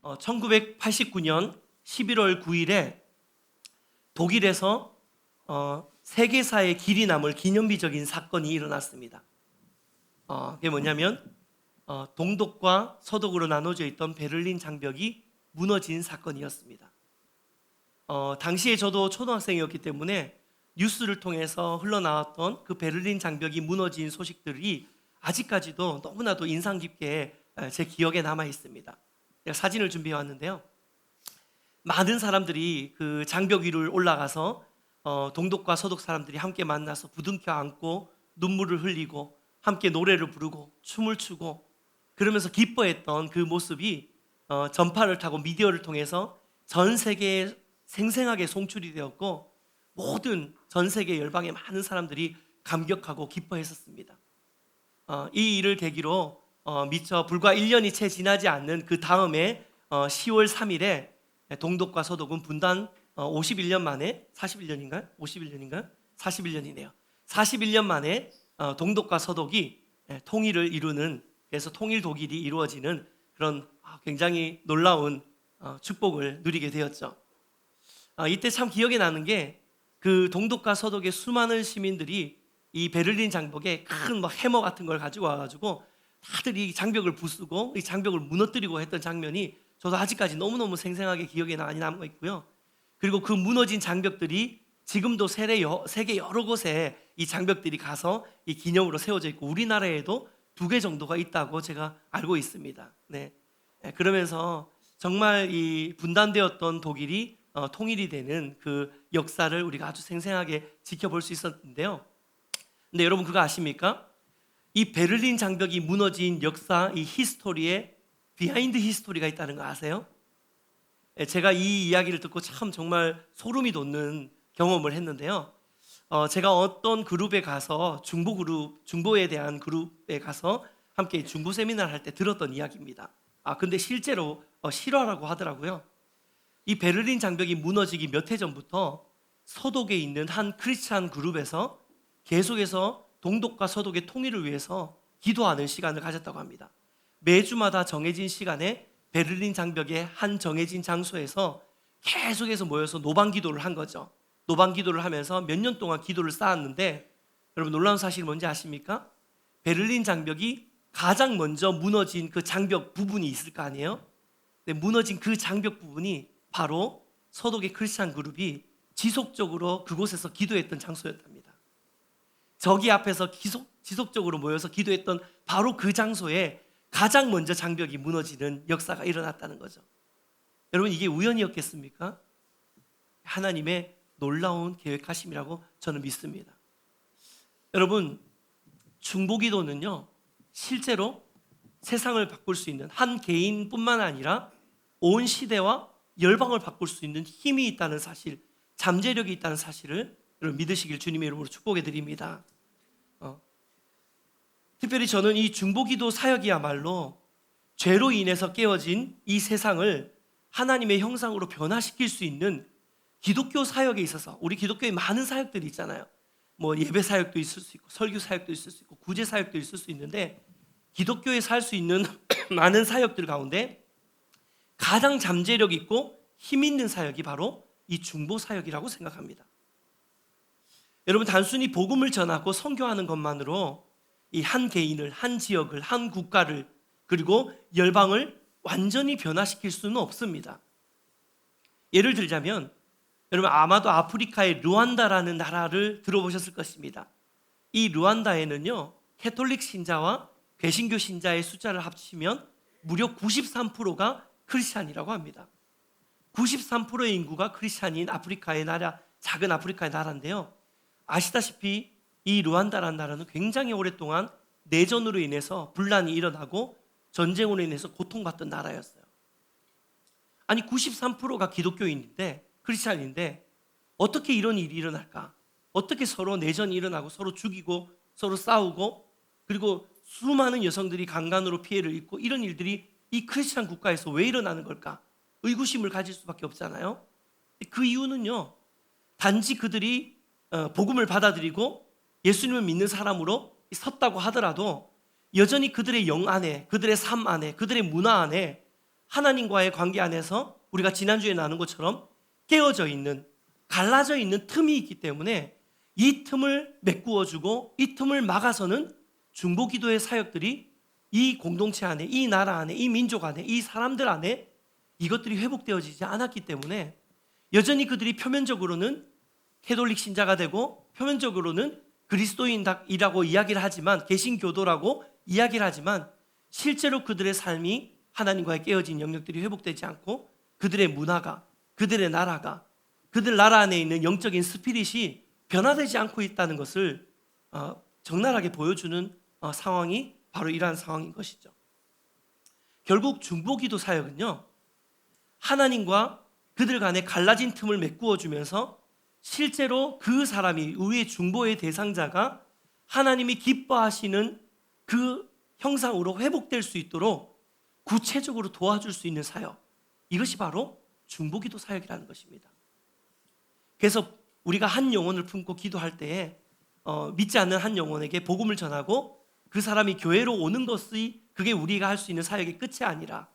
1989년 11월 9일에 독일에서 세계사의 길이 남을 기념비적인 사건이 일어났습니다. 그게 뭐냐면 동독과 서독으로 나눠져 있던 베를린 장벽이 무너진 사건이었습니다. 당시에 저도 초등학생이었기 때문에 뉴스를 통해서 흘러나왔던 그 베를린 장벽이 무너진 소식들이 아직까지도 너무나도 인상 깊게 제 기억에 남아 있습니다. 제가 사진을 준비해 왔는데요. 많은 사람들이 그 장벽 위를 올라가서 동독과 서독 사람들이 함께 만나서 부둥켜 안고 눈물을 흘리고 함께 노래를 부르고 춤을 추고 그러면서 기뻐했던 그 모습이 전파를 타고 미디어를 통해서 전 세계에 생생하게 송출이 되었고 모든 전 세계 열방의 많은 사람들이 감격하고 기뻐했었습니다. 이 일을 계기로 미처 불과 1년이 채 지나지 않는 그 다음에 10월 3일에 동독과 서독은 분단 51년 만에 41년인가요? 51년인가요? 41년이네요. 41년 만에 동독과 서독이 통일을 이루는, 그래서 통일 독일이 이루어지는 그런 굉장히 놀라운 축복을 누리게 되었죠. 이때 참 기억에 나는 게 그 동독과 서독의 수많은 시민들이 이 베를린 장벽에 큰 해머 같은 걸 가지고 와가지고 다들 이 장벽을 부수고 이 장벽을 무너뜨리고 했던 장면이 저도 아직까지 너무너무 생생하게 기억에 많이 남고 있고요. 그리고 그 무너진 장벽들이 지금도 세계 여러 곳에 이 장벽들이 가서 이 기념으로 세워져 있고 우리나라에도 2개 정도가 있다고 제가 알고 있습니다. 네. 그러면서 정말 이 분단되었던 독일이 통일이 되는 그 역사를 우리가 아주 생생하게 지켜볼 수 있었는데요. 근데 여러분 그거 아십니까? 이 베를린 장벽이 무너진 역사, 이 히스토리에 비하인드 히스토리가 있다는 거 아세요? 제가 이 이야기를 듣고 참 정말 소름이 돋는 경험을 했는데요. 제가 어떤 그룹에 가서 중보에 대한 그룹에 가서 함께 중보 세미나를 할 때 들었던 이야기입니다. 근데 실제로 실화라고 하더라고요. 이 베를린 장벽이 무너지기 몇 해 전부터 서독에 있는 한 크리스찬 그룹에서 계속해서 동독과 서독의 통일을 위해서 기도하는 시간을 가졌다고 합니다. 매주마다 정해진 시간에 베를린 장벽의 한 정해진 장소에서 계속해서 모여서 노방 기도를 한 거죠. 노방 기도를 하면서 몇 년 동안 기도를 쌓았는데 여러분 놀라운 사실이 뭔지 아십니까? 베를린 장벽이 가장 먼저 무너진 그 장벽 부분이 있을 거 아니에요? 근데 무너진 그 장벽 부분이 바로 서독의 크리스찬 그룹이 지속적으로 그곳에서 기도했던 장소였답니다. 저기 앞에서 지속적으로 모여서 기도했던 바로 그 장소에 가장 먼저 장벽이 무너지는 역사가 일어났다는 거죠. 여러분 이게 우연이었겠습니까? 하나님의 놀라운 계획하심이라고 저는 믿습니다. 여러분 중보기도는요 실제로 세상을 바꿀 수 있는 한 개인뿐만 아니라 온 시대와 열방을 바꿀 수 있는 힘이 있다는 사실, 잠재력이 있다는 사실을 여러분 믿으시길 주님의 이름으로 축복해 드립니다. 특별히 저는 이 중보기도 사역이야말로 죄로 인해서 깨어진 이 세상을 하나님의 형상으로 변화시킬 수 있는 기독교 사역에 있어서, 우리 기독교에 많은 사역들이 있잖아요. 예배 사역도 있을 수 있고 설교 사역도 있을 수 있고 구제 사역도 있을 수 있는데 기독교에서 할 수 있는 많은 사역들 가운데 가장 잠재력 있고 힘 있는 사역이 바로 이 중보 사역이라고 생각합니다. 여러분 단순히 복음을 전하고 선교하는 것만으로 이 한 개인을, 한 지역을, 한 국가를 그리고 열방을 완전히 변화시킬 수는 없습니다. 예를 들자면 여러분 아마도 아프리카의 르완다라는 나라를 들어보셨을 것입니다. 이 르완다에는요 캐톨릭 신자와 개신교 신자의 숫자를 합치면 무려 93%가 크리스찬이라고 합니다. 93%의 인구가 크리스찬인 아프리카의 나라, 작은 아프리카의 나라인데요. 아시다시피 이 르완다라는 나라는 굉장히 오랫동안 내전으로 인해서 분란이 일어나고 전쟁으로 인해서 고통받던 나라였어요. 아니 93%가 기독교인인데 크리스찬인데 어떻게 이런 일이 일어날까? 어떻게 서로 내전이 일어나고 서로 죽이고 서로 싸우고 그리고 수많은 여성들이 강간으로 피해를 입고 이런 일들이 이 크리스찬 국가에서 왜 일어나는 걸까? 의구심을 가질 수밖에 없잖아요. 그 이유는요. 단지 그들이 복음을 받아들이고 예수님을 믿는 사람으로 섰다고 하더라도 여전히 그들의 영 안에, 그들의 삶 안에, 그들의 문화 안에 하나님과의 관계 안에서 우리가 지난주에 나눈 것처럼 깨어져 있는, 갈라져 있는 틈이 있기 때문에 이 틈을 메꾸어주고 이 틈을 막아서는 중보기도의 사역들이 이 공동체 안에, 이 나라 안에, 이 민족 안에, 이 사람들 안에 이것들이 회복되어지지 않았기 때문에 여전히 그들이 표면적으로는 캐톨릭 신자가 되고 표면적으로는 그리스도인이라고 이야기를 하지만, 개신교도라고 이야기를 하지만 실제로 그들의 삶이 하나님과의 깨어진 영역들이 회복되지 않고 그들의 문화가, 그들의 나라가, 그들 나라 안에 있는 영적인 스피릿이 변화되지 않고 있다는 것을 적나라하게 보여주는 상황이 바로 이러한 상황인 것이죠. 결국 중보기도 사역은요, 하나님과 그들 간의 갈라진 틈을 메꾸어 주면서 실제로 그 사람이, 우리의 중보의 대상자가 하나님이 기뻐하시는 그 형상으로 회복될 수 있도록 구체적으로 도와줄 수 있는 사역, 이것이 바로 중보기도 사역이라는 것입니다. 그래서 우리가 한 영혼을 품고 기도할 때에 믿지 않는 한 영혼에게 복음을 전하고 그 사람이 교회로 오는 것이, 그게 우리가 할 수 있는 사역의 끝이 아니라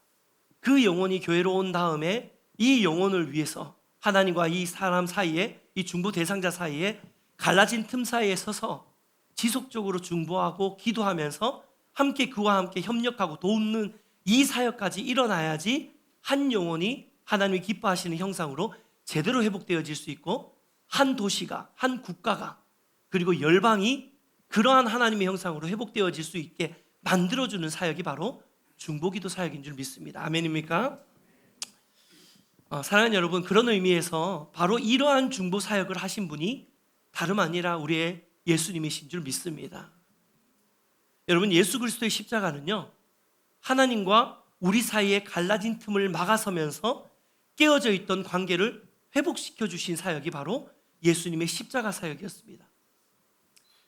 그 영혼이 교회로 온 다음에 이 영혼을 위해서 하나님과 이 사람 사이에, 이 중보 대상자 사이에 갈라진 틈 사이에 서서 지속적으로 중보하고 기도하면서 함께 그와 함께 협력하고 돕는 이 사역까지 일어나야지 한 영혼이 하나님이 기뻐하시는 형상으로 제대로 회복되어질 수 있고, 한 도시가, 한 국가가, 그리고 열방이 그러한 하나님의 형상으로 회복되어질 수 있게 만들어주는 사역이 바로 중보기도 사역인 줄 믿습니다. 아멘입니까? 사랑하는 여러분, 그런 의미에서 바로 이러한 중보 사역을 하신 분이 다름 아니라 우리의 예수님이신 줄 믿습니다. 여러분, 예수 그리스도의 십자가는요, 하나님과 우리 사이에 갈라진 틈을 막아서면서 깨어져 있던 관계를 회복시켜 주신 사역이 바로 예수님의 십자가 사역이었습니다.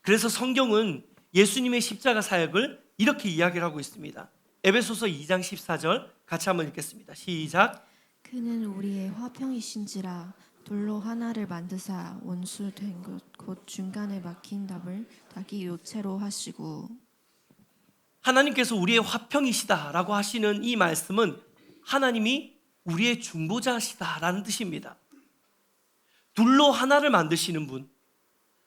그래서 성경은 예수님의 십자가 사역을 이렇게 이야기를 하고 있습니다. 에베소서 2장 14절 같이 한번 읽겠습니다. 시작. 그는 우리의 화평이신지라 돌로 하나를 만드사 원수 된 것 곧 중간에 막힌 답을 자기 요체로 하시고. 하나님께서 우리의 화평이시다라고 하시는 이 말씀은 하나님이 우리의 중보자시다라는 뜻입니다. 둘로 하나를 만드시는 분,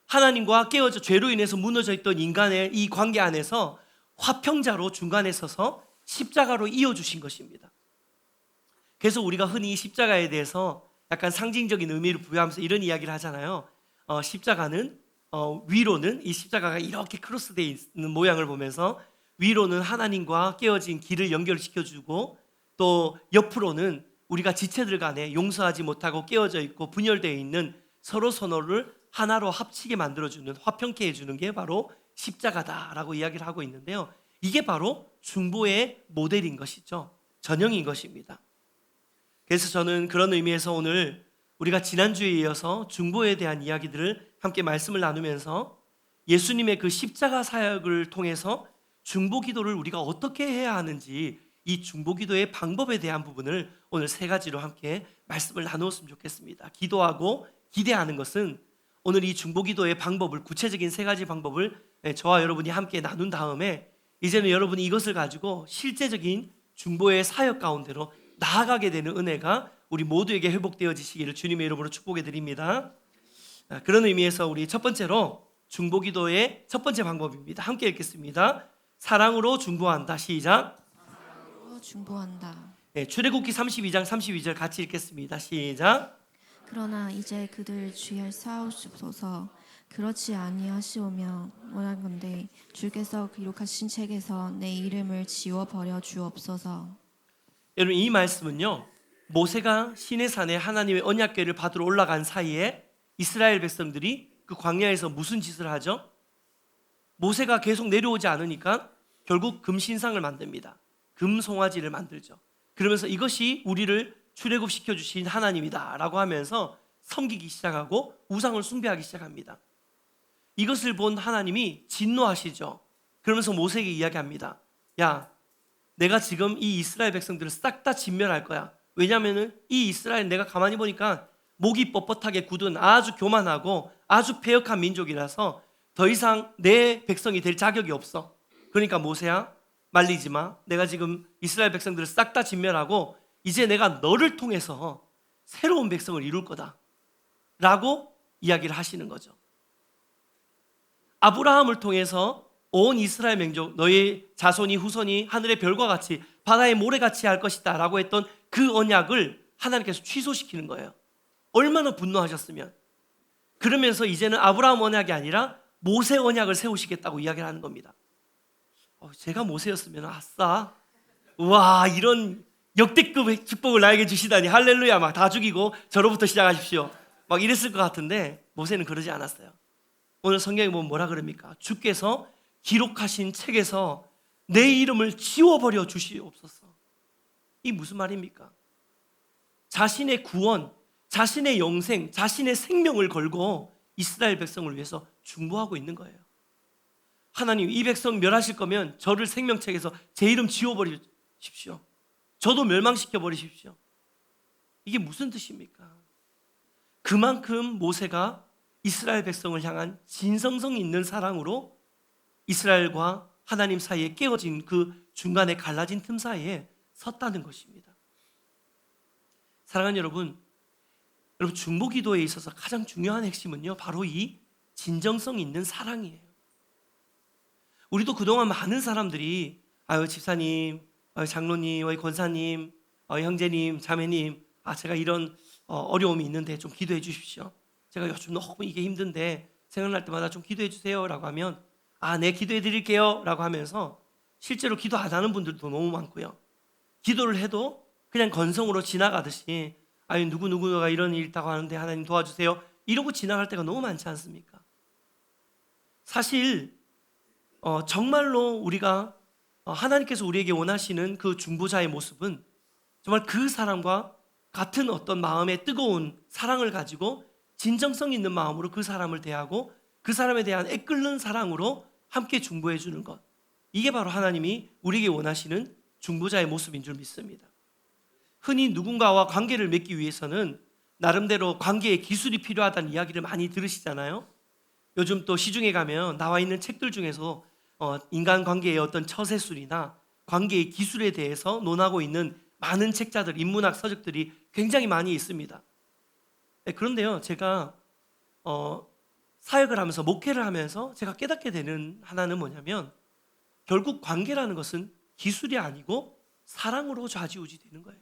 하나님과 깨어져 죄로 인해서 무너져 있던 인간의 이 관계 안에서 화평자로 중간에 서서 십자가로 이어주신 것입니다. 그래서 우리가 흔히 십자가에 대해서 약간 상징적인 의미를 부여하면서 이런 이야기를 하잖아요. 십자가는 위로는, 이 십자가가 이렇게 크로스되어 있는 모양을 보면서 위로는 하나님과 깨어진 길을 연결시켜주고, 또 옆으로는 우리가 지체들 간에 용서하지 못하고 깨어져 있고 분열되어 있는 서로 서로를 하나로 합치게 만들어주는, 화평케 해주는 게 바로 십자가다라고 이야기를 하고 있는데요, 이게 바로 중보의 모델인 것이죠. 전형인 것입니다. 그래서 저는 그런 의미에서 오늘 우리가 지난주에 이어서 중보에 대한 이야기들을 함께 말씀을 나누면서 예수님의 그 십자가 사역을 통해서 중보기도를 우리가 어떻게 해야 하는지, 이 중보기도의 방법에 대한 부분을 오늘 세 가지로 함께 말씀을 나누었으면 좋겠습니다. 기도하고 기대하는 것은 오늘 이 중보기도의 방법을, 구체적인 세 가지 방법을 저와 여러분이 함께 나눈 다음에 이제는 여러분이 이것을 가지고 실제적인 중보의 사역 가운데로 나아가게 되는 은혜가 우리 모두에게 회복되어지시기를 주님의 이름으로 축복해 드립니다. 그런 의미에서 우리 첫 번째로 중보기도의 첫 번째 방법입니다. 함께 읽겠습니다. 사랑으로 중보한다. 시작. 사랑으로 중보한다. 출애굽기 32장 32절 같이 읽겠습니다. 시작. 그러나 이제 그들 주의할 사옵소서. 그렇지 아니하시오며 원하건대 주께서 기록하신 책에서 내 이름을 지워버려 주옵소서. 여러분, 이 말씀은요, 모세가 시내산에 하나님의 언약궤를 받으러 올라간 사이에 이스라엘 백성들이 그 광야에서 무슨 짓을 하죠? 모세가 계속 내려오지 않으니까 결국 금신상을 만듭니다. 금송아지를 만들죠. 그러면서 이것이 우리를 출애굽시켜 주신 하나님이다 라고 하면서 섬기기 시작하고 우상을 숭배하기 시작합니다. 이것을 본 하나님이 진노하시죠. 그러면서 모세에게 이야기합니다. 야, 내가 지금 이 이스라엘 백성들을 싹 다 진멸할 거야. 왜냐하면 이 이스라엘, 내가 가만히 보니까 목이 뻣뻣하게 굳은 아주 교만하고 아주 패역한 민족이라서 더 이상 내 백성이 될 자격이 없어. 그러니까 모세야, 말리지 마. 내가 지금 이스라엘 백성들을 싹 다 진멸하고 이제 내가 너를 통해서 새로운 백성을 이룰 거다 라고 이야기를 하시는 거죠. 아브라함을 통해서 온 이스라엘 민족, 너의 자손이 후손이 하늘의 별과 같이 바다의 모래같이 할 것이다 라고 했던 그 언약을 하나님께서 취소시키는 거예요. 얼마나 분노하셨으면. 그러면서 이제는 아브라함 언약이 아니라 모세 언약을 세우시겠다고 이야기를 하는 겁니다. 제가 모세였으면 아싸, 우와, 이런 역대급 축복을 나에게 주시다니 할렐루야, 막 다 죽이고 저로부터 시작하십시오 막 이랬을 것 같은데 모세는 그러지 않았어요. 오늘 성경에 보면 뭐라 그럽니까? 주께서 기록하신 책에서 내 이름을 지워버려 주시옵소서. 이 무슨 말입니까? 자신의 구원, 자신의 영생, 자신의 생명을 걸고 이스라엘 백성을 위해서 중보하고 있는 거예요. 하나님, 이 백성 멸하실 거면 저를 생명책에서 제 이름 지워버리십시오. 저도 멸망시켜 버리십시오. 이게 무슨 뜻입니까? 그만큼 모세가 이스라엘 백성을 향한 진성성 있는 사랑으로 이스라엘과 하나님 사이에 깨어진 그 중간에 갈라진 틈 사이에 섰다는 것입니다. 사랑하는 여러분, 중보 기도에 있어서 가장 중요한 핵심은요, 바로 이 진정성 있는 사랑이에요. 우리도 그동안 많은 사람들이 집사님, 장로님, 권사님, 형제님, 자매님, 제가 이런 어려움이 있는데 좀 기도해 주십시오. 제가 요즘 너무 이게 힘든데 생각날 때마다 좀 기도해 주세요 라고 하면 네, 기도해 드릴게요 라고 하면서 실제로 기도 안 하는 분들도 너무 많고요. 기도를 해도 그냥 건성으로 지나가듯이 누구누구가 이런 일 있다고 하는데 하나님 도와주세요 이러고 지나갈 때가 너무 많지 않습니까? 사실 정말로 우리가 하나님께서 우리에게 원하시는 그 중보자의 모습은 정말 그 사람과 같은 어떤 마음의 뜨거운 사랑을 가지고 진정성 있는 마음으로 그 사람을 대하고 그 사람에 대한 애끓는 사랑으로 함께 중보해 주는 것, 이게 바로 하나님이 우리에게 원하시는 중보자의 모습인 줄 믿습니다. 흔히 누군가와 관계를 맺기 위해서는 나름대로 관계의 기술이 필요하다는 이야기를 많이 들으시잖아요. 요즘 또 시중에 가면 나와 있는 책들 중에서 인간관계의 어떤 처세술이나 관계의 기술에 대해서 논하고 있는 많은 책자들, 인문학 서적들이 굉장히 많이 있습니다. 그런데요, 제가 사역을 하면서, 목회를 하면서 제가 깨닫게 되는 하나는 뭐냐면, 결국 관계라는 것은 기술이 아니고 사랑으로 좌지우지 되는 거예요.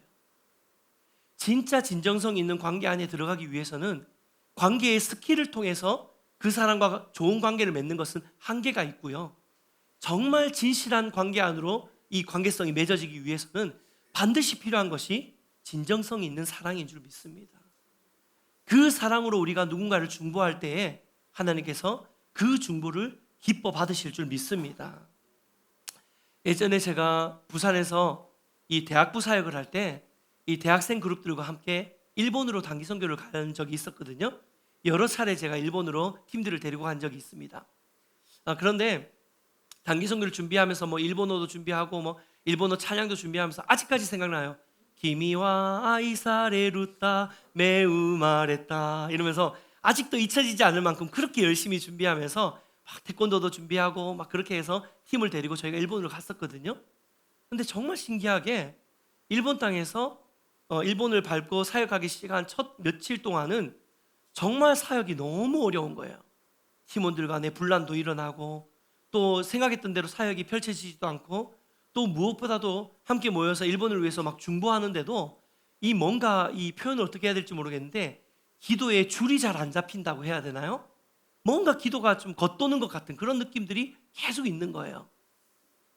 진짜 진정성 있는 관계 안에 들어가기 위해서는 관계의 스킬을 통해서 그 사람과 좋은 관계를 맺는 것은 한계가 있고요. 정말 진실한 관계 안으로 이 관계성이 맺어지기 위해서는 반드시 필요한 것이 진정성 있는 사랑인 줄 믿습니다. 그 사랑으로 우리가 누군가를 중보할 때에 하나님께서 그 중보를 기뻐 받으실 줄 믿습니다. 예전에 제가 부산에서 이 대학부 사역을 할 때 이 대학생 그룹들과 함께 일본으로 단기 선교를 간 적이 있었거든요. 여러 차례 제가 일본으로 팀들을 데리고 간 적이 있습니다. 그런데 단기 선교를 준비하면서 일본어도 준비하고 일본어 찬양도 준비하면서 아직까지 생각나요. 기미와 아이사레루타 매우 말했다 이러면서 아직도 잊혀지지 않을 만큼 그렇게 열심히 준비하면서 막 태권도도 준비하고 막 그렇게 해서 팀을 데리고 저희가 일본으로 갔었거든요. 근데 정말 신기하게 일본 땅에서 일본을 밟고 사역하기 시작한 첫 며칠 동안은 정말 사역이 너무 어려운 거예요. 팀원들 간에 분란도 일어나고 또 생각했던 대로 사역이 펼쳐지지도 않고 또 무엇보다도 함께 모여서 일본을 위해서 막 중보하는데도 이 뭔가 이 표현을 어떻게 해야 될지 모르겠는데 기도에 줄이 잘 안 잡힌다고 해야 되나요? 뭔가 기도가 좀 겉도는 것 같은 그런 느낌들이 계속 있는 거예요.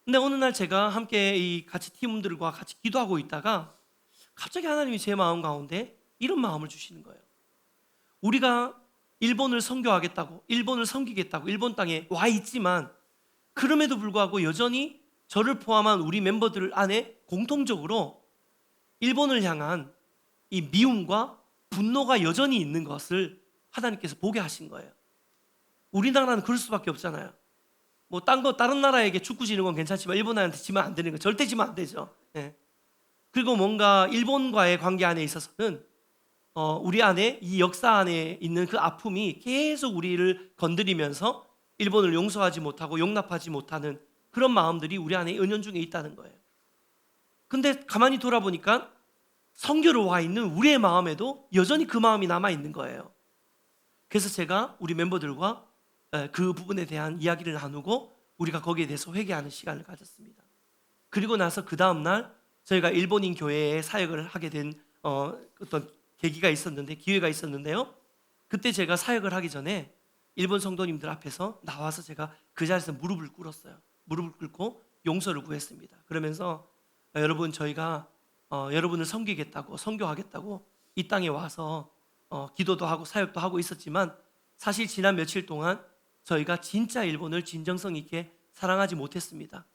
근데 어느 날 제가 함께 이 같이 팀원들과 같이 기도하고 있다가 갑자기 하나님이 제 마음 가운데 이런 마음을 주시는 거예요. 우리가 일본을 선교하겠다고, 일본을 섬기겠다고 일본 땅에 와 있지만 그럼에도 불구하고 여전히 저를 포함한 우리 멤버들 안에 공통적으로 일본을 향한 이 미움과 분노가 여전히 있는 것을 하나님께서 보게 하신 거예요. 우리나라는 그럴 수밖에 없잖아요. 다른 나라에게 축구 지는 건 괜찮지만 일본한테 지면 안 되는 거, 절대 지면 안 되죠. 네. 그리고 뭔가 일본과의 관계 안에 있어서는 우리 안에 이 역사 안에 있는 그 아픔이 계속 우리를 건드리면서 일본을 용서하지 못하고 용납하지 못하는 그런 마음들이 우리 안에 은연중에 있다는 거예요. 근데 가만히 돌아보니까 선교로 와 있는 우리의 마음에도 여전히 그 마음이 남아 있는 거예요. 그래서 제가 우리 멤버들과 그 부분에 대한 이야기를 나누고 우리가 거기에 대해서 회개하는 시간을 가졌습니다. 그리고 나서 그 다음 날 저희가 일본인 교회에 사역을 하게 된 어떤 계기가 있었는데, 기회가 있었는데요. 그때 제가 사역을 하기 전에 일본 성도님들 앞에서 나와서 제가 그 자리에서 무릎을 꿇었어요. 무릎을 꿇고 용서를 구했습니다. 그러면서 여러분, 저희가 여러분을 섬기겠다고, 선교하겠다고 이 땅에 와서 기도도 하고 사역도 하고 있었지만, 사실 지난 며칠 동안 저희가 진짜 일본을 진정성 있게 사랑하지 못했습니다.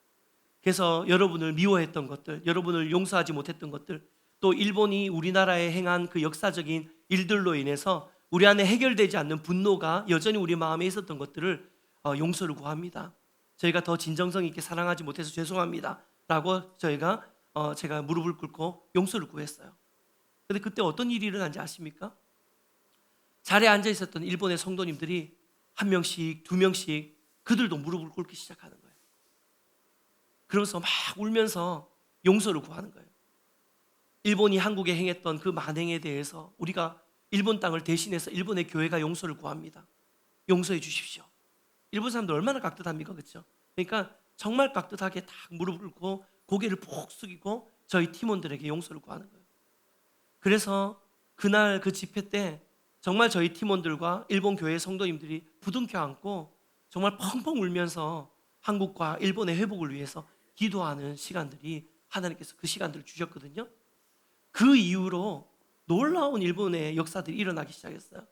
그래서 여러분을 미워했던 것들, 여러분을 용서하지 못했던 것들, 또 일본이 우리나라에 행한 그 역사적인 일들로 인해서 우리 안에 해결되지 않는 분노가 여전히 우리 마음에 있었던 것들을 용서를 구합니다. 저희가 더 진정성 있게 사랑하지 못해서 죄송합니다 라고 제가 무릎을 꿇고 용서를 구했어요. 근데 그때 어떤 일이 일어난지 아십니까? 자리에 앉아 있었던 일본의 성도님들이 한 명씩, 두 명씩 그들도 무릎을 꿇기 시작하는 거예요. 그러면서 막 울면서 용서를 구하는 거예요. 일본이 한국에 행했던 그 만행에 대해서 우리가 일본 땅을 대신해서 일본의 교회가 용서를 구합니다. 용서해 주십시오. 일본 사람들 얼마나 깍듯합니까? 그렇죠? 그러니까 정말 깍듯하게 딱 무릎을 꿇고 고개를 푹 숙이고 저희 팀원들에게 용서를 구하는 거예요. 그래서 그날 그 집회 때 정말 저희 팀원들과 일본 교회 성도님들이 부둥켜 안고 정말 펑펑 울면서 한국과 일본의 회복을 위해서 기도하는 시간들이, 하나님께서 그 시간들을 주셨거든요. 그 이후로 놀라운 일본의 역사들이 일어나기 시작했어요.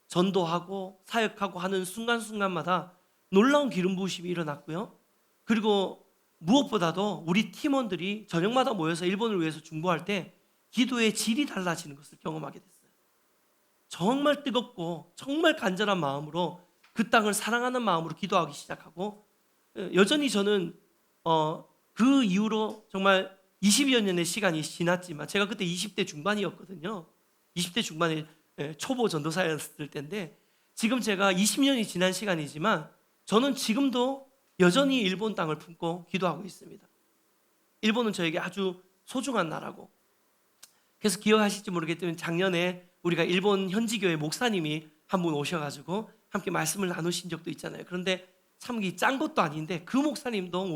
전도하고 사역하고 하는 순간순간마다 놀라운 기름 부으심이 일어났고요. 그리고 무엇보다도 우리 팀원들이 저녁마다 모여서 일본을 위해서 중보할 때 기도의 질이 달라지는 것을 경험하게 됐어요. 정말 뜨겁고 정말 간절한 마음으로 그 땅을 사랑하는 마음으로 기도하기 시작하고, 여전히 저는 그 이후로 정말 20여 년의 시간이 지났지만, 제가 그때 20대 중반이었거든요. 20대 중반에 초보 전도사였을 때인데, 지금 제가 20년이 지난 시간이지만 저는 지금도 여전히 일본 땅을 품고 기도하고 있습니다. 일본은 저에게 아주 소중한 나라고, 그래서 기억하실지 모르겠지만 작년에 우리가 일본 현지교회 목사님이 한 분 오셔가지고 함께 말씀을 나누신 적도 있잖아요. 그런데 참 짠 것도 아닌데 그 목사님도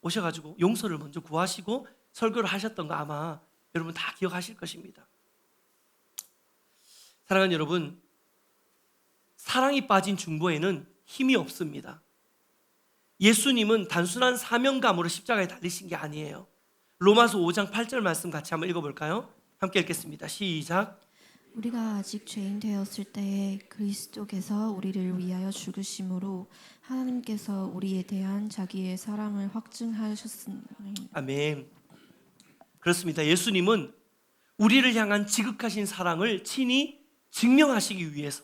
오셔가지고 용서를 먼저 구하시고 설교를 하셨던 거 아마 여러분 다 기억하실 것입니다. 사랑하는 여러분, 사랑이 빠진 중보에는 힘이 없습니다. 예수님은 단순한 사명감으로 십자가에 달리신 게 아니에요. 로마서 5장 8절 말씀 같이 한번 읽어볼까요? 함께 읽겠습니다. 시작. 우리가 아직 죄인 되었을 때에 그리스도께서 우리를 위하여 죽으심으로 하나님께서 우리에 대한 자기의 사랑을 확증하셨으니. 아멘. 그렇습니다. 예수님은 우리를 향한 지극하신 사랑을 친히 증명하시기 위해서,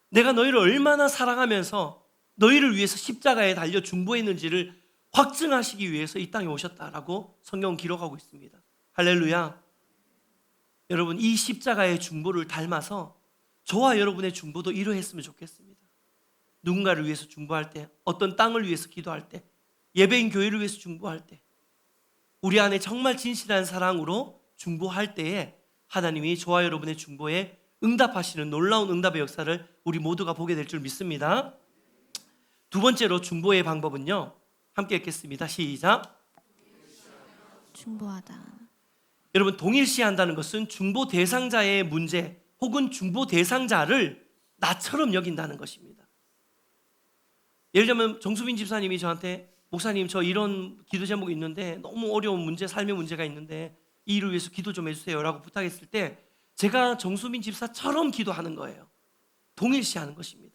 내가 너희를 얼마나 사랑하면서 너희를 위해서 십자가에 달려 중보했는지를 확증하시기 위해서 이 땅에 오셨다라고 성경은 기록하고 있습니다. 할렐루야. 여러분, 이 십자가의 중보를 닮아서 저와 여러분의 중보도 이러했으면 좋겠습니다. 누군가를 위해서 중보할 때, 어떤 땅을 위해서 기도할 때, 예배인 교회를 위해서 중보할 때, 우리 안에 정말 진실한 사랑으로 중보할 때에 하나님이 저와 여러분의 중보에 응답하시는 놀라운 응답의 역사를 우리 모두가 보게 될 줄 믿습니다. 두 번째로 중보의 방법은요, 함께 읽겠습니다. 시작. 중보하다. 여러분, 동일시한다는 것은 중보 대상자의 문제 혹은 중보 대상자를 나처럼 여긴다는 것입니다. 예를 들면 정수빈 집사님이 저한테, 목사님 저 이런 기도 제목이 있는데 너무 어려운 문제, 삶의 문제가 있는데 이 일을 위해서 기도 좀 해주세요 라고 부탁했을 때 제가 정수빈 집사처럼 기도하는 거예요. 동일시하는 것입니다.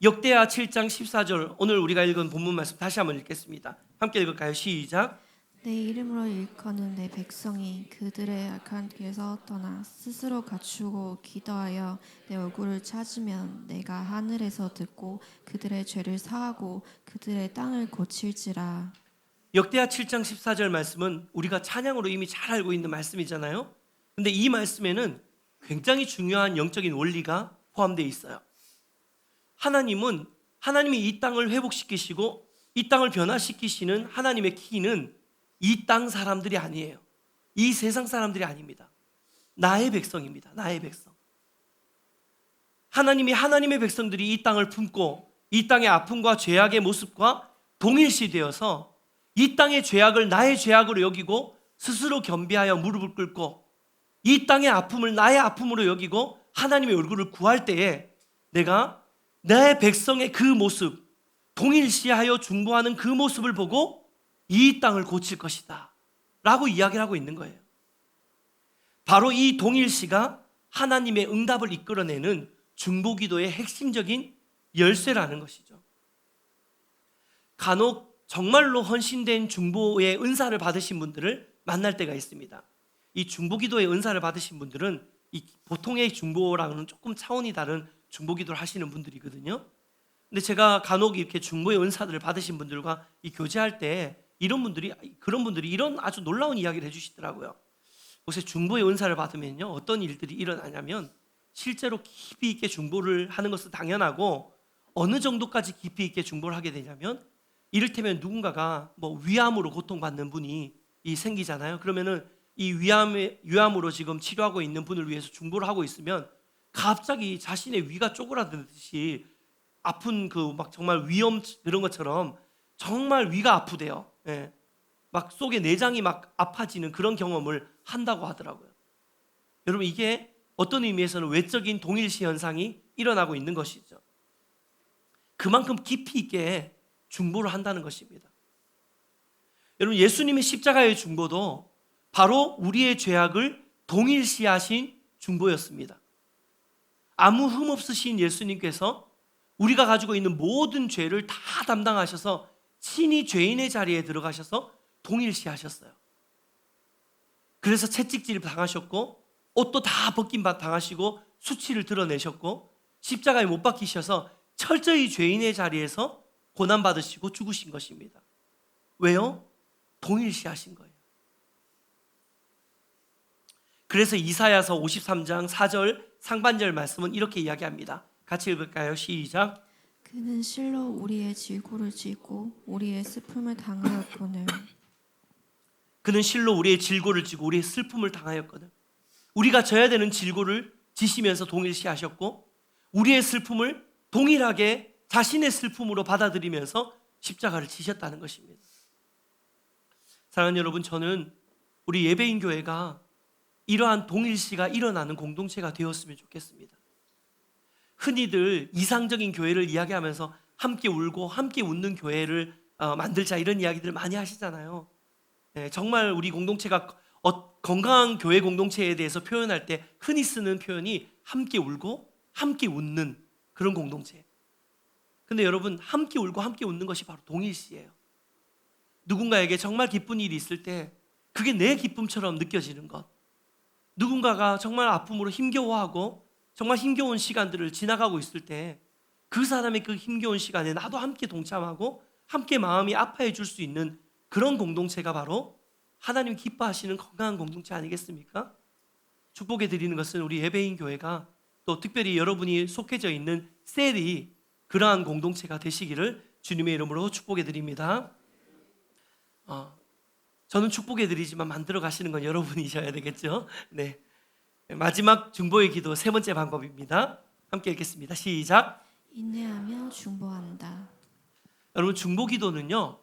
역대하 7장 14절, 오늘 우리가 읽은 본문 말씀 다시 한번 읽겠습니다. 함께 읽을까요? 시작. 내 이름으로 일컫는 내 백성이 그들의 악한 길에서 떠나 스스로 갖추고 기도하여 내 얼굴을 찾으면 내가 하늘에서 듣고 그들의 죄를 사하고 그들의 땅을 고칠지라. 역대하 7장 14절 말씀은 우리가 찬양으로 이미 잘 알고 있는 말씀이잖아요. 근데 이 말씀에는 굉장히 중요한 영적인 원리가 포함되어 있어요. 하나님은 하나님이 이 땅을 회복시키시고 이 땅을 변화시키시는 하나님의 키는 이 땅 사람들이 아니에요. 이 세상 사람들이 아닙니다. 나의 백성입니다. 나의 백성. 하나님이 하나님의 백성들이 이 땅을 품고 이 땅의 아픔과 죄악의 모습과 동일시되어서 이 땅의 죄악을 나의 죄악으로 여기고 스스로 겸비하여 무릎을 꿇고 이 땅의 아픔을 나의 아픔으로 여기고 하나님의 얼굴을 구할 때에 내가 내 백성의 그 모습, 동일시하여 중보하는 그 모습을 보고 이 땅을 고칠 것이다 라고 이야기를 하고 있는 거예요. 바로 이 동일시가 하나님의 응답을 이끌어내는 중보기도의 핵심적인 열쇠라는 것이죠. 간혹 정말로 헌신된 중보의 은사를 받으신 분들을 만날 때가 있습니다. 이 중보기도의 은사를 받으신 분들은 이 보통의 중보랑은 조금 차원이 다른 중보기도를 하시는 분들이거든요. 근데 제가 간혹 이렇게 중보의 은사들을 받으신 분들과 이 교제할 때 그런 분들이 이런 아주 놀라운 이야기를 해주시더라고요. 혹시 중보의 은사를 받으면요 어떤 일들이 일어나냐면 실제로 깊이 있게 중보를 하는 것은 당연하고 어느 정도까지 깊이 있게 중보를 하게 되냐면 이를테면 누군가가 뭐 위암으로 고통받는 분이 생기잖아요. 그러면은 이 위암으로 지금 치료하고 있는 분을 위해서 중보를 하고 있으면 갑자기 자신의 위가 쪼그라드듯이 아픈 그 막 정말 위험 그런 것처럼 정말 위가 아프대요. 예. 막 속에 내장이 막 아파지는 그런 경험을 한다고 하더라고요. 여러분 이게 어떤 의미에서는 외적인 동일시 현상이 일어나고 있는 것이죠. 그만큼 깊이 있게 중보를 한다는 것입니다. 여러분 예수님의 십자가의 중보도 바로 우리의 죄악을 동일시하신 중보였습니다. 아무 흠 없으신 예수님께서 우리가 가지고 있는 모든 죄를 다 담당하셔서 친히 죄인의 자리에 들어가셔서 동일시하셨어요. 그래서 채찍질 당하셨고 옷도 다 벗김 당하시고 수치를 드러내셨고 십자가에 못 박히셔서 철저히 죄인의 자리에서 고난받으시고 죽으신 것입니다. 왜요? 동일시하신 거예요. 그래서 이사야서 53장 4절 상반절 말씀은 이렇게 이야기합니다. 같이 읽을까요? 시작. 그는 실로 우리의 질고를 지고 우리의 슬픔을 당하였거늘. 그는 실로 우리의 질고를 지고 우리의 슬픔을 당하였거든. 우리가 져야 되는 질고를 지시면서 동일시하셨고 우리의 슬픔을 동일하게 자신의 슬픔으로 받아들이면서 십자가를 지셨다는 것입니다. 사랑하는 여러분, 저는 우리 예배인 교회가 이러한 동일시가 일어나는 공동체가 되었으면 좋겠습니다. 흔히들 이상적인 교회를 이야기하면서 함께 울고 함께 웃는 교회를 만들자 이런 이야기들을 많이 하시잖아요. 정말 우리 공동체가 건강한 교회 공동체에 대해서 표현할 때 흔히 쓰는 표현이 함께 울고 함께 웃는 그런 공동체. 근데 여러분 함께 울고 함께 웃는 것이 바로 동일시예요. 누군가에게 정말 기쁜 일이 있을 때 그게 내 기쁨처럼 느껴지는 것. 누군가가 정말 아픔으로 힘겨워하고 정말 힘겨운 시간들을 지나가고 있을 때 그 사람의 그 힘겨운 시간에 나도 함께 동참하고 함께 마음이 아파해 줄 수 있는 그런 공동체가 바로 하나님 기뻐하시는 건강한 공동체 아니겠습니까? 축복해 드리는 것은 우리 예배인 교회가 또 특별히 여러분이 속해져 있는 셀이 그러한 공동체가 되시기를 주님의 이름으로 축복해 드립니다. 저는 축복해 드리지만 만들어 가시는 건 여러분이셔야 되겠죠. 네. 마지막 중보의 기도 세 번째 방법입니다. 함께 읽겠습니다. 시작. 인내하며 중보한다. 여러분 중보 기도는요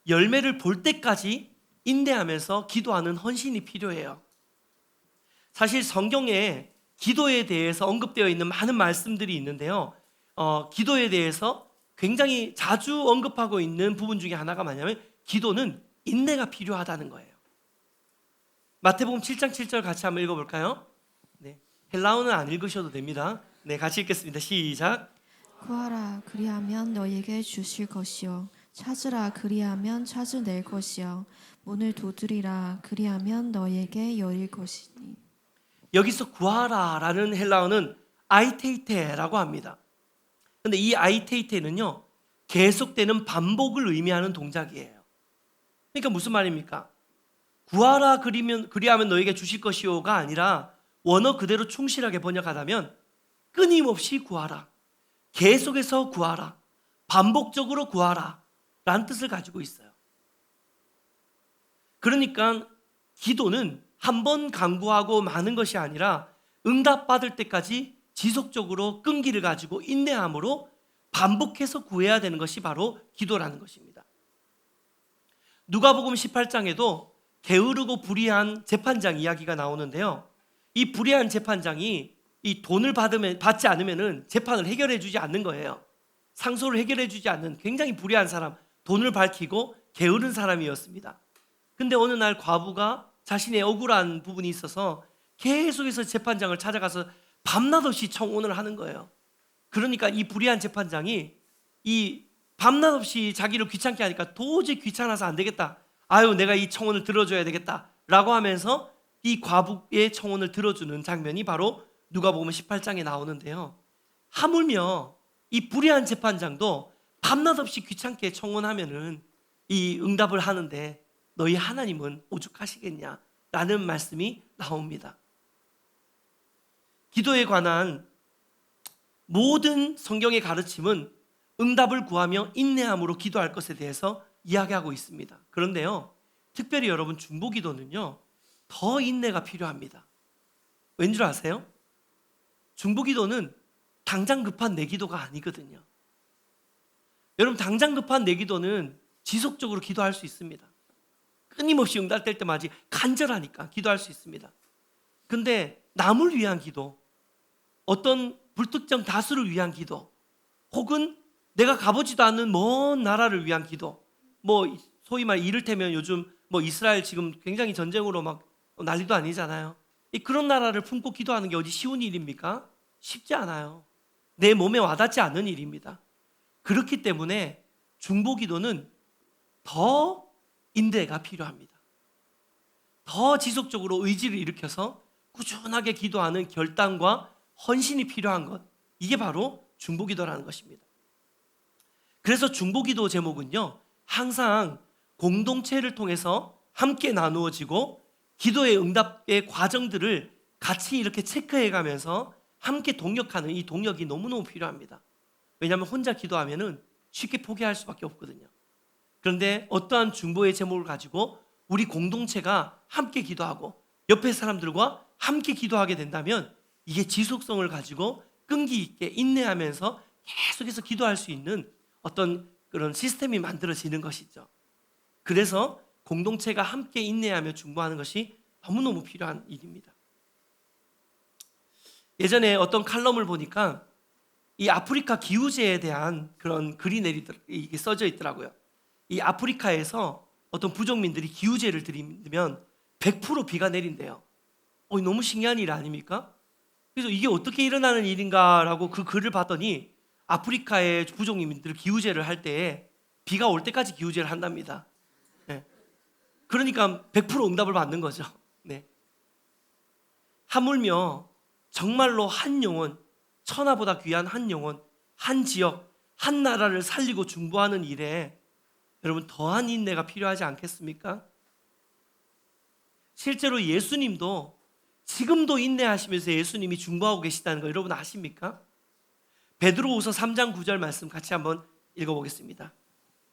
열매를 볼 때까지 인내하면서 기도하는 헌신이 필요해요. 사실 성경에 기도에 대해서 언급되어 있는 많은 말씀들이 있는데요. 기도에 대해서 굉장히 자주 언급하고 있는 부분 중에 하나가 뭐냐면 기도는 인내가 필요하다는 거예요. 마태복음 7장 7절 같이 한번 읽어볼까요? 네, 헬라어는 안 읽으셔도 됩니다. 네, 같이 읽겠습니다. 시작. 구하라 그리하면 너에게 주실 것이요 찾으라 그리하면 찾아낼 것이요 문을 두드리라 그리하면 너에게 열릴 것이니. 여기서 구하라라는 헬라어는 아이테이테라고 합니다. 근데 이 아이테이테는요 계속되는 반복을 의미하는 동작이에요. 그러니까 무슨 말입니까? 구하라 그리하면 너에게 주실 것이요가 아니라 원어 그대로 충실하게 번역하다면 끊임없이 구하라, 계속해서 구하라, 반복적으로 구하라 라는 뜻을 가지고 있어요. 그러니까 기도는 한 번 간구하고 마는 것이 아니라 응답받을 때까지 지속적으로 끈기를 가지고 인내함으로 반복해서 구해야 되는 것이 바로 기도라는 것입니다. 누가복음 18장에도 게으르고 불의한 재판장 이야기가 나오는데요. 이 불의한 재판장이 이 돈을 받지 않으면 재판을 해결해 주지 않는 거예요. 상소를 해결해 주지 않는 굉장히 불의한 사람, 돈을 밝히고 게으른 사람이었습니다. 근데 어느 날 과부가 자신의 억울한 부분이 있어서 계속해서 재판장을 찾아가서 밤낮 없이 청혼을 하는 거예요. 그러니까 이 불의한 재판장이 이 밤낮 없이 자기를 귀찮게 하니까 도저히 귀찮아서 안 되겠다. 아유, 내가 이 청혼을 들어줘야 되겠다 라고 하면서 이 과부의 청혼을 들어주는 장면이 바로 누가복음 18장에 나오는데요. 하물며 이 불의한 재판장도 밤낮 없이 귀찮게 청혼하면은 이 응답을 하는데 너희 하나님은 오죽하시겠냐 라는 말씀이 나옵니다. 기도에 관한 모든 성경의 가르침은 응답을 구하며 인내함으로 기도할 것에 대해서 이야기하고 있습니다. 그런데요, 특별히 여러분 중보기도는요 더 인내가 필요합니다. 왠 줄 아세요? 중보기도는 당장 급한 내 기도가 아니거든요. 여러분, 당장 급한 내 기도는 지속적으로 기도할 수 있습니다. 끊임없이 응답될 때마다 간절하니까 기도할 수 있습니다. 근데 남을 위한 기도, 어떤 불특정 다수를 위한 기도, 혹은 내가 가보지도 않는 먼 나라를 위한 기도, 뭐 소위 말 이를테면 요즘 뭐 이스라엘 지금 굉장히 전쟁으로 막 난리도 아니잖아요. 그런 나라를 품고 기도하는 게 어디 쉬운 일입니까? 쉽지 않아요. 내 몸에 와닿지 않는 일입니다. 그렇기 때문에 중보기도는 더 인내가 필요합니다. 더 지속적으로 의지를 일으켜서 꾸준하게 기도하는 결단과 헌신이 필요한 것, 이게 바로 중보기도라는 것입니다. 그래서 중보기도 제목은요, 항상 공동체를 통해서 함께 나누어지고 기도의 응답의 과정들을 같이 이렇게 체크해 가면서 함께 동력하는 이 동력이 너무너무 필요합니다. 왜냐하면 혼자 기도하면은 쉽게 포기할 수밖에 없거든요. 그런데 어떠한 중보의 제목을 가지고 우리 공동체가 함께 기도하고 옆에 사람들과 함께 기도하게 된다면 이게 지속성을 가지고 끈기 있게 인내하면서 계속해서 기도할 수 있는 어떤 그런 시스템이 만들어지는 것이죠. 그래서 공동체가 함께 인내하며 중보하는 것이 너무너무 필요한 일입니다. 예전에 어떤 칼럼을 보니까 이 아프리카 기후재에 대한 그런 글이 이게 써져 있더라고요. 이 아프리카에서 어떤 부족민들이 기후재를 들이면 100% 비가 내린대요. 너무 신기한 일 아닙니까? 그래서 이게 어떻게 일어나는 일인가라고 그 글을 봤더니 아프리카의 부족민들 기후재를 할 때에 비가 올 때까지 기후재를 한답니다. 네. 그러니까 100% 응답을 받는 거죠. 네. 하물며 정말로 한 영혼, 천하보다 귀한 한 영혼, 한 지역, 한 나라를 살리고 중보하는 일에 여러분 더한 인내가 필요하지 않겠습니까? 실제로 예수님도 지금도 인내하시면서 예수님이 중보하고 계시다는 거 여러분 아십니까? 베드로후서 3장 9절 말씀 같이 한번 읽어보겠습니다.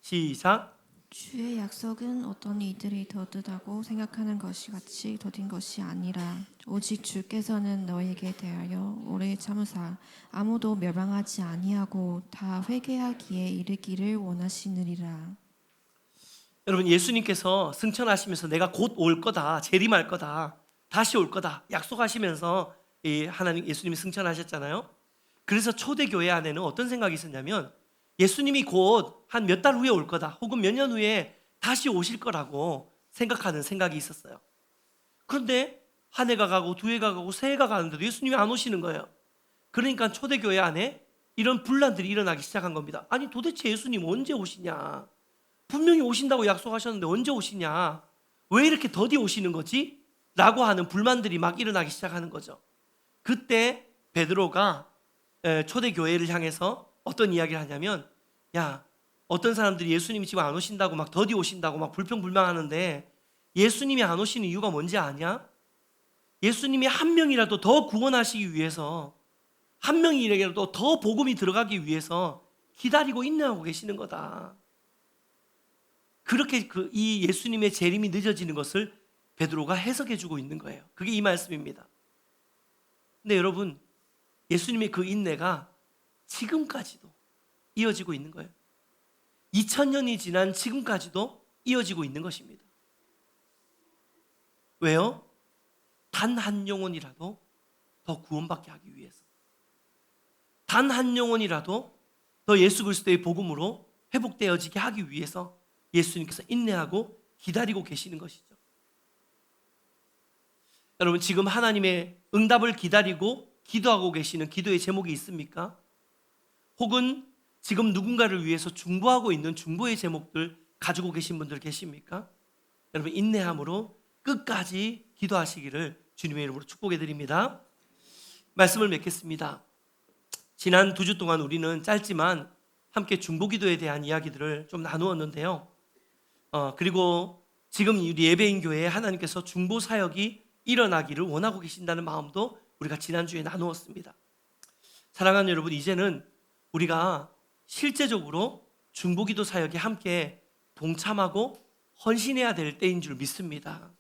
시작. 주의 약속은 어떤 이들이 더디다고 생각하는 것이 같이 더딘 것이 아니라 오직 주께서는 너에게 대하여 오래 참으사 아무도 멸망하지 아니하고 다 회개하기에 이르기를 원하시느니라. 여러분, 예수님께서 승천하시면서 내가 곧 올 거다, 재림할 거다, 다시 올 거다 약속하시면서 하나님 예수님이 승천하셨잖아요. 그래서 초대교회 안에는 어떤 생각이 있었냐면 예수님이 곧 한 몇 달 후에 올 거다, 혹은 몇 년 후에 다시 오실 거라고 생각하는 생각이 있었어요. 그런데 한 해가 가고 두 해가 가고 세 해가 가는데도 예수님이 안 오시는 거예요. 그러니까 초대교회 안에 이런 분란들이 일어나기 시작한 겁니다. 아니 도대체 예수님 언제 오시냐? 분명히 오신다고 약속하셨는데 언제 오시냐? 왜 이렇게 더디 오시는 거지? 라고 하는 불만들이 막 일어나기 시작하는 거죠. 그때 베드로가 초대교회를 향해서 어떤 이야기를 하냐면, 야, 어떤 사람들이 예수님이 지금 안 오신다고 막 더디 오신다고 막 불평불만하는데 예수님이 안 오시는 이유가 뭔지 아냐? 예수님이 한 명이라도 더 구원하시기 위해서, 한 명이라도 더 복음이 들어가기 위해서 기다리고 인내하고 계시는 거다. 그렇게 이 예수님의 재림이 늦어지는 것을 베드로가 해석해 주고 있는 거예요. 그게 이 말씀입니다. 근데 여러분, 예수님의 그 인내가 지금까지도 이어지고 있는 거예요. 2000년이 지난 지금까지도 이어지고 있는 것입니다. 왜요? 단 한 영혼이라도 더 구원받게 하기 위해서, 단 한 영혼이라도 더 예수 그리스도의 복음으로 회복되어지게 하기 위해서 예수님께서 인내하고 기다리고 계시는 것이죠. 여러분, 지금 하나님의 응답을 기다리고 기도하고 계시는 기도의 제목이 있습니까? 혹은 지금 누군가를 위해서 중보하고 있는 중보의 제목들 가지고 계신 분들 계십니까? 여러분, 인내함으로 끝까지 기도하시기를 주님의 이름으로 축복해 드립니다. 말씀을 맺겠습니다. 지난 2주 동안 우리는 짧지만 함께 중보기도에 대한 이야기들을 좀 나누었는데요. 그리고 지금 우리 예배인 교회에 하나님께서 중보 사역이 일어나기를 원하고 계신다는 마음도 우리가 지난주에 나누었습니다. 사랑하는 여러분, 이제는 우리가 실제적으로 중보기도 사역에 함께 동참하고 헌신해야 될 때인 줄 믿습니다.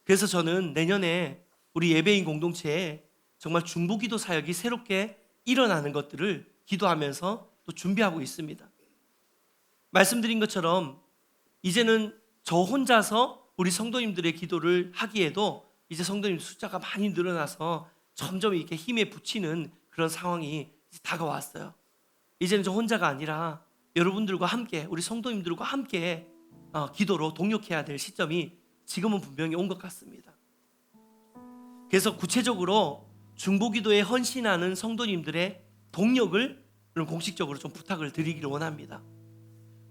그래서 저는 내년에 우리 예배인 공동체에 정말 중보기도 사역이 새롭게 일어나는 것들을 기도하면서 또 준비하고 있습니다. 말씀드린 것처럼 이제는 저 혼자서 우리 성도님들의 기도를 하기에도 이제 성도님 숫자가 많이 늘어나서 점점 이렇게 힘에 부치는 그런 상황이 다가왔어요. 이제는 저 혼자가 아니라 여러분들과 함께, 우리 성도님들과 함께 기도로 동력해야 될 시점이 지금은 분명히 온 것 같습니다. 그래서 구체적으로 중보기도에 헌신하는 성도님들의 동력을 공식적으로 좀 부탁을 드리기를 원합니다.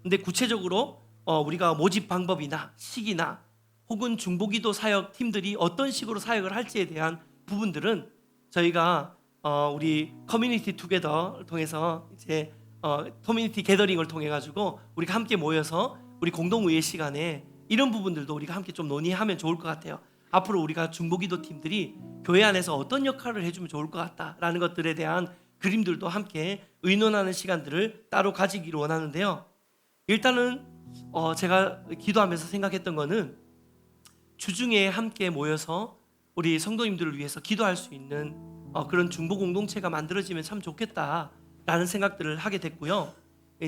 근데 구체적으로 우리가 모집 방법이나 시기나 혹은 중보기도 사역 팀들이 어떤 식으로 사역을 할지에 대한 부분들은 저희가 우리 커뮤니티 투게더를 통해서 이제 커뮤니티 게더링을 통해 가지고 우리가 함께 모여서 우리 공동의회 시간에 이런 부분들도 우리가 함께 좀 논의하면 좋을 것 같아요. 앞으로 우리가 중보기도 팀들이 교회 안에서 어떤 역할을 해주면 좋을 것 같다라는 것들에 대한 그림들도 함께 의논하는 시간들을 따로 가지기를 원하는데요. 일단은 제가 기도하면서 생각했던 거는 주중에 함께 모여서 우리 성도님들을 위해서 기도할 수 있는 그런 중보 공동체가 만들어지면 참 좋겠다라는 생각들을 하게 됐고요.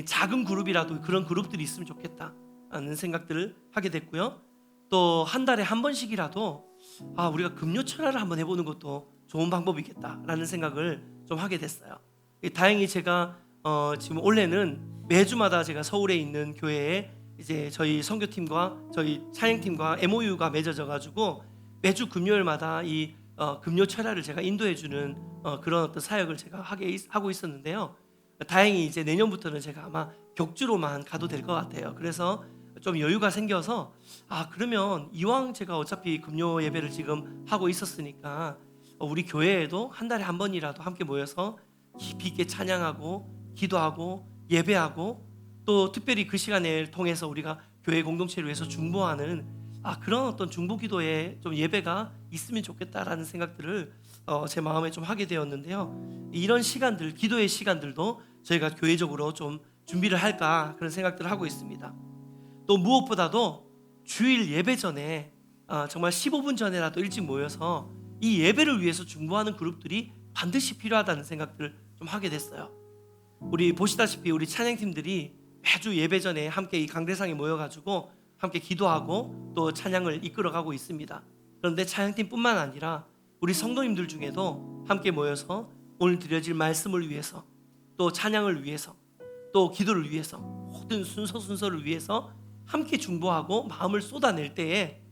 작은 그룹이라도 그런 그룹들이 있으면 좋겠다라는 생각들을 하게 됐고요. 또 한 달에 한 번씩이라도 우리가 금요철야를 한번 해보는 것도 좋은 방법이겠다라는 생각을 좀 하게 됐어요. 다행히 제가 지금 올해는 매주마다 제가 서울에 있는 교회에 이제 저희 선교팀과 저희 찬양팀과 MOU가 맺어져 가지고 매주 금요일마다 이 금요철야를 제가 인도해주는 그런 어떤 사역을 제가 하고 있었는데요. 다행히 이제 내년부터는 제가 아마 격주로만 가도 될 것 같아요. 그래서 좀 여유가 생겨서 그러면 이왕 제가 어차피 금요 예배를 지금 하고 있었으니까 우리 교회에도 한 달에 한 번이라도 함께 모여서 깊이 있게 찬양하고 기도하고 예배하고 또 특별히 그 시간을 통해서 우리가 교회 공동체를 위해서 중보하는 그런 어떤 중보기도의 좀 예배가 있으면 좋겠다라는 생각들을 제 마음에 좀 하게 되었는데요. 이런 시간들, 기도의 시간들도 저희가 교회적으로 좀 준비를 할까 그런 생각들을 하고 있습니다. 또 무엇보다도 주일 예배 전에 정말 15분 전에라도 일찍 모여서 이 예배를 위해서 중보하는 그룹들이 반드시 필요하다는 생각들을 좀 하게 됐어요. 우리 보시다시피 우리 찬양팀들이 매주 예배 전에 함께 이 강대상에 모여가지고 함께 기도하고 또 찬양을 이끌어가고 있습니다. 그런데 찬양팀뿐만 아니라 우리 성도님들 중에도 함께 모여서 오늘 드려질 말씀을 위해서 또 찬양을 위해서 또 기도를 위해서 모든 순서를 위해서 함께 중보하고 마음을 쏟아낼 때에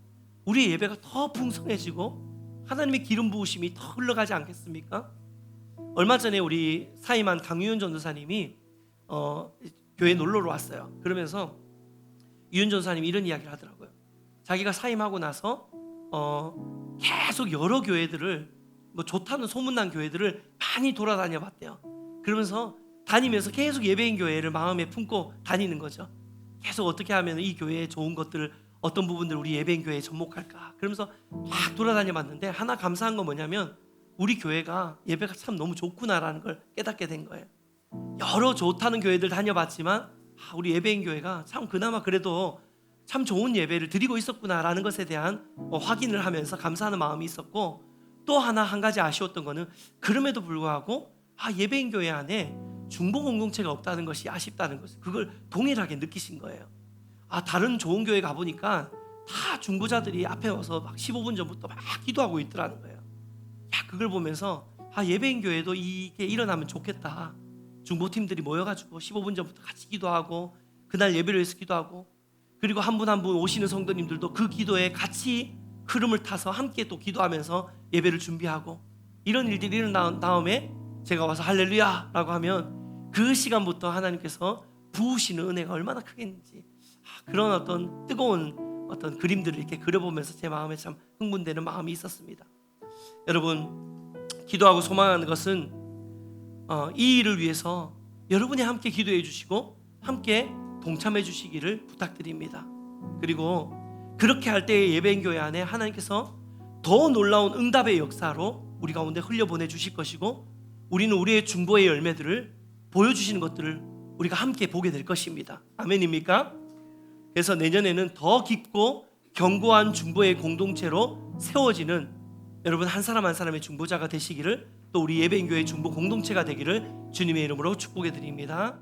우리의 예배가 더 풍성해지고 하나님의 기름 부으심이 더 흘러가지 않겠습니까? 얼마 전에 우리 사임한 강유현 전도사님이 교회 놀러로 왔어요. 그러면서 유현 전도사님이 이런 이야기를 하더라고요. 자기가 사임하고 나서 계속 여러 교회들을 좋다는 소문난 교회들을 많이 돌아다녀 봤대요. 그러면서 다니면서 계속 예배인 교회를 마음에 품고 다니는 거죠. 계속 어떻게 하면 이 교회의 좋은 것들을 어떤 부분들을 우리 예배인 교회에 접목할까 그러면서 막 돌아다녀 봤는데 하나 감사한 건 뭐냐면 우리 교회가 예배가 참 너무 좋구나라는 걸 깨닫게 된 거예요. 여러 좋다는 교회들 다녀봤지만 우리 예배인 교회가 참 그나마 그래도 참 좋은 예배를 드리고 있었구나라는 것에 대한 확인을 하면서 감사하는 마음이 있었고, 또 한 가지 아쉬웠던 거는 그럼에도 불구하고 예배인 교회 안에 중보 공동체가 없다는 것이 아쉽다는 것을 그걸 동일하게 느끼신 거예요. 다른 좋은 교회 가보니까 다 중보자들이 앞에 와서 막 15분 전부터 막 기도하고 있더라는 거예요. 그걸 보면서 예배인 교회도 이게 일어나면 좋겠다. 중보팀들이 모여가지고 15분 전부터 같이 기도하고 그날 예배를 위해서 기도하고, 그리고 한 분 한 분 오시는 성도님들도 그 기도에 같이 흐름을 타서 함께 또 기도하면서 예배를 준비하고, 이런 일들이 일어난 다음에 제가 와서 할렐루야 라고 하면 그 시간부터 하나님께서 부으시는 은혜가 얼마나 크겠는지, 그런 어떤 뜨거운 어떤 그림들을 이렇게 그려보면서 제 마음에 참 흥분되는 마음이 있었습니다. 여러분, 기도하고 소망하는 것은 이 일을 위해서 여러분이 함께 기도해 주시고 함께 동참해 주시기를 부탁드립니다. 그리고 그렇게 할 때의 예배인 교회 안에 하나님께서 더 놀라운 응답의 역사로 우리 가운데 흘려보내 주실 것이고, 우리는 우리의 중보의 열매들을 보여주시는 것들을 우리가 함께 보게 될 것입니다. 아멘입니까? 그래서 내년에는 더 깊고 견고한 중보의 공동체로 세워지는 여러분 한 사람 한 사람의 중보자가 되시기를, 또 우리 예배인 교회 중보 공동체가 되기를 주님의 이름으로 축복해 드립니다.